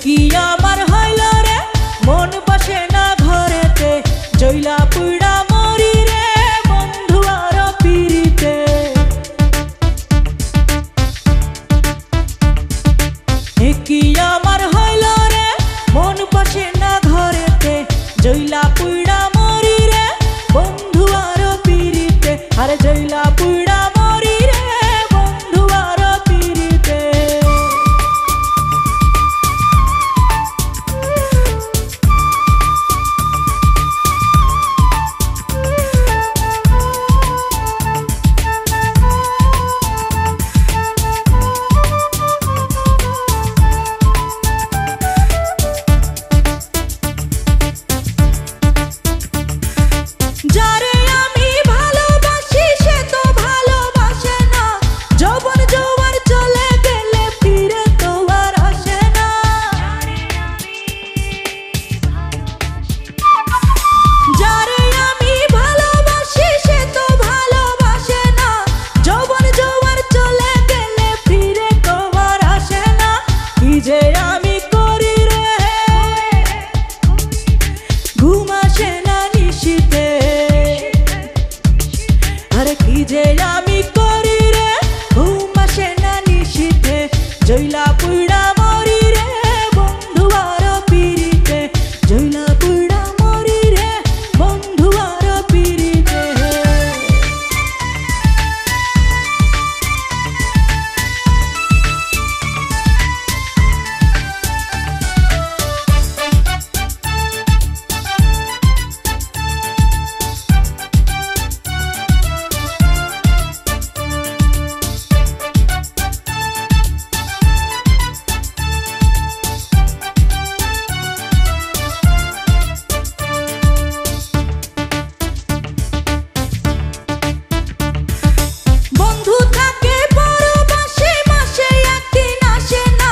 কি আমার হইল রে মন বসে না ঘরেতে জইলা পুইড়া মরি রে বন্ধু আর পিরিতে কি আমার হইল রে মন বসে না ঘরেতে জইলা পুইড়া মরি রে বন্ধু আর পিরিতে আরে জইলা পুইড়া মরি রে বন্ধু আর পিরিতে যারে আমি ভালোবাসি সে তো ভালোবাসে না যৌবন জোয়ার চলে গেলে ফিরে তো আর আসে না যারে আমি ভালোবাসি সে তো ভালোবাসে না যৌবন জোয়ার চলে গেলে ফিরে তো আর আসে না কি যে আমি করি রে ঘুম আসে না নিশিতে আরে কি যে আমি করি রে ঘুম আসে না নিশিতে জইলা পুইড়া মরি রে বন্ধু আর পিরিতে জইলা পুইড়া মরি রে বন্ধু আর পিরিতে বন্ধু থাকে পরবাসে মাসে একদিন আসে না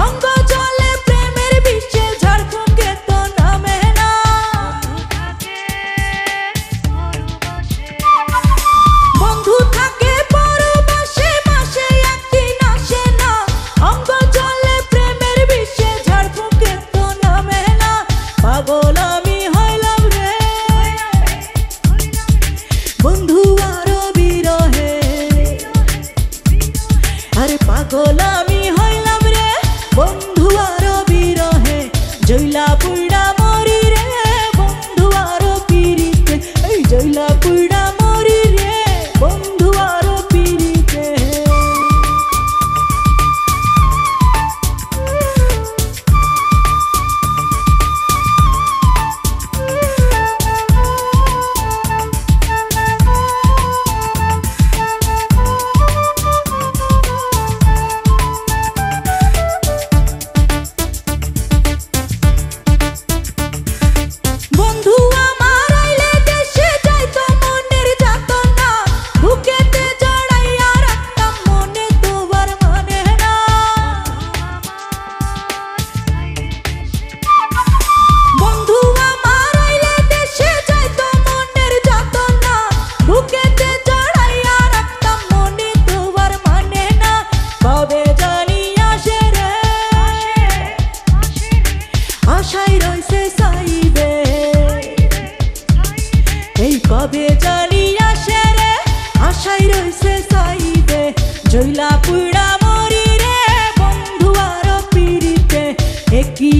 অঙ্গ জলে প্রেমের বিষে ঝড়ফুঁকে তো নামে না বন্ধু থাকে পরবাসে মাসে একদিন আসে না অঙ্গ জলে প্রেমের বিষে ঝড়ফুঁকে তো নামে না পাগল আমি হইলাম রে বন্ধু আর বিরহে আরে পাগল আমি হইলাম রে বন্ধু আর বিরহে জইলা পুইড়া মরি রে বন্ধু আর পিরিতে এই জইলা পুইড়া মরি রে বন্ধু আর পিরিতে বন্ধু আমার আইলে দেশে যাইতো মনের যাতনা বুকেতে জড়াইয়া রাখতাম মনে তোবার মানে না বন্ধু আমার আইলে দেশে যাইতো মনের যাতনা বুকেতে জড়াইয়া রাখতাম মনে তোবার মানে না কবে জানি আসে রে আশায় রইছে সাইবে এই কবে জানি আসে রে আশায় রইছে সাইবে জইলা পুইড়া মরি রে বন্ধু আর পিরিতে কি